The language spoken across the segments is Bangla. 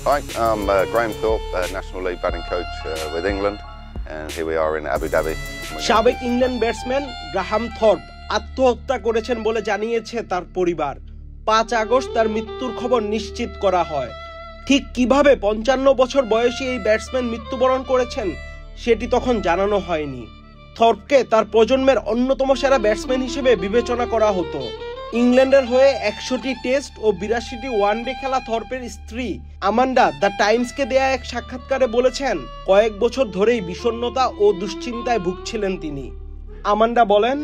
Hi, I'm Graham Thorpe, National League batting coach with England, and here we are in Abu Dhabi. সাবেক ইংল্যান্ড ব্যাটসম্যান গ্রাহাম থর্প আত্মহত্যা করেছেন বলে জানিয়েছে তার পরিবার। 5 আগস্ট তার মৃত্যুর খবর নিশ্চিত করা হয়। ঠিক কিভাবে 55 বছর বয়সী এই ব্যাটসম্যান মৃত্যুবরণ করেছেন সেটি তখন জানানো হয়নি। থর্পকে তার প্রজন্মের অন্যতম সেরা ব্যাটসম্যান হিসেবে বিবেচনা করা হতো। ইংল্যান্ডের হয়ে 100টি টেস্ট ও 82টি ওয়ানডে খেলা থর্পের স্ত্রী আমান্ডা দ্য টাইমসকে দেয়া এক সাক্ষাৎকারে বলেছেন, কয়েক বছর ধরেই বিষণ্ণতা ও দুশ্চিন্তায় ভুগছিলেন তিনি। আমান্ডা বলেন,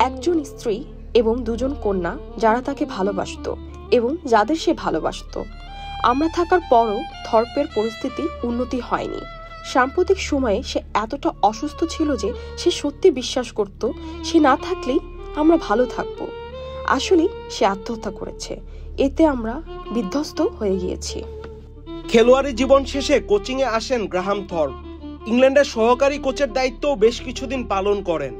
একজন স্ত্রী এবং 2 জন কন্যা যারা তাকে ভালোবাসতো এবং যাদের সে ভালোবাসতো। আমরা থাকার পরও থর্পের পরিস্থিতি উন্নতি হয়নি। সাম্প্রতিক সময়ে সে এতটা অসুস্থ ছিল যে সে সত্যি বিশ্বাস করত সে না থাকলেই আমরা ভালো থাকবো। আসলে সে আত্মহত্যা করেছে। এতে আমরা বিধ্বস্ত হয়ে গিয়েছি। খেলোয়াড়ি জীবন শেষে কোচিংয়ে আসেন গ্রাহাম থর্প। ইংল্যান্ডের সহকারী কোচের দায়িত্বও বেশ কিছুদিন পালন করেন।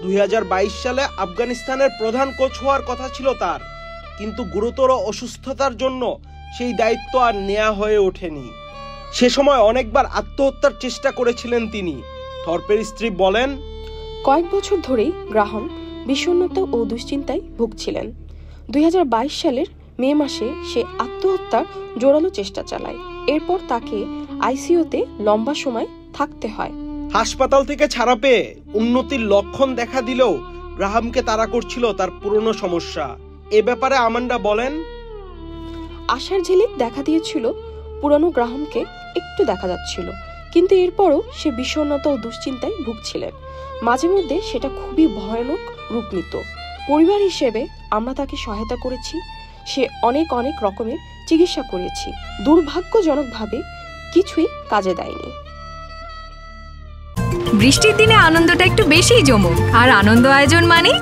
2022 সালে আফগানিস্তানের প্রধান কোচ হওয়ার কথা ছিল তার, কিন্তু গুরুতর অসুস্থতার জন্য সেই দায়িত্ব আর নেওয়া হয়ে ওঠেনি। সে সময় অনেকবার আত্মহত্যার চেষ্টা করেছিলেন তিনি। থর্পের স্ত্রী বলেন, কয়েক বছর ধরেই গ্রাহাম বিষণ্ণতা ও দুশ্চিন্তায় ভুগছিলেন। 2022 সালের মে মাসে সে আত্মহত্যার জোরালো চেষ্টা চালায়। এরপর তাকে আইসিইউতে লম্বা সময় থাকতে হয়। হাসপাতাল থেকে ছাড়া পেয়ে উন্নতির লক্ষণ দেখা দিলেও গ্রাহামকে তাড়া করছিল তার পুরনো সমস্যা। এ ব্যাপারে আমান্ডা বলেন, আশার ঝিলিক দেখা দিয়েছিল। পুরনো গ্রাহামকে একটু দেখা যাচ্ছিল, কিন্তু এরপরও সে বিষণ্ণতা ও দুশ্চিন্তায় ভুগছিলেন। মাঝে মধ্যে সেটা খুবই ভয়ানক রূপ নিত। পরিবার হিসেবে আমরা তাকে সহায়তা করেছি। সে অনেক রকমের চিকিৎসা করেছি। দুর্ভাগ্যজনকভাবে কিছুই কাজে দেয়নি। বৃষ্টির দিনে আনন্দটা একটু বেশিই জমুক, আর আনন্দ আয়োজন মানেই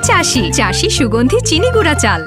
চাষি সুগন্ধি চিনি গুঁড়া চাল।